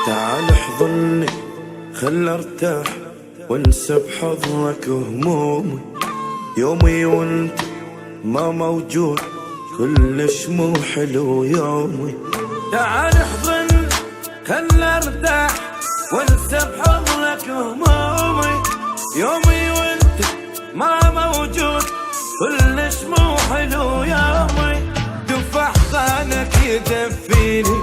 تعال احضني خل ارتاح وانسى بحضنك همومي. يومي وانت ما موجود كلش مو حلو يومي. تعال احضني خل ارتاح وانسى بحضنك همومي. يومي وانت ما موجود كلش مو حلو يومي. دف احضانك يدفيني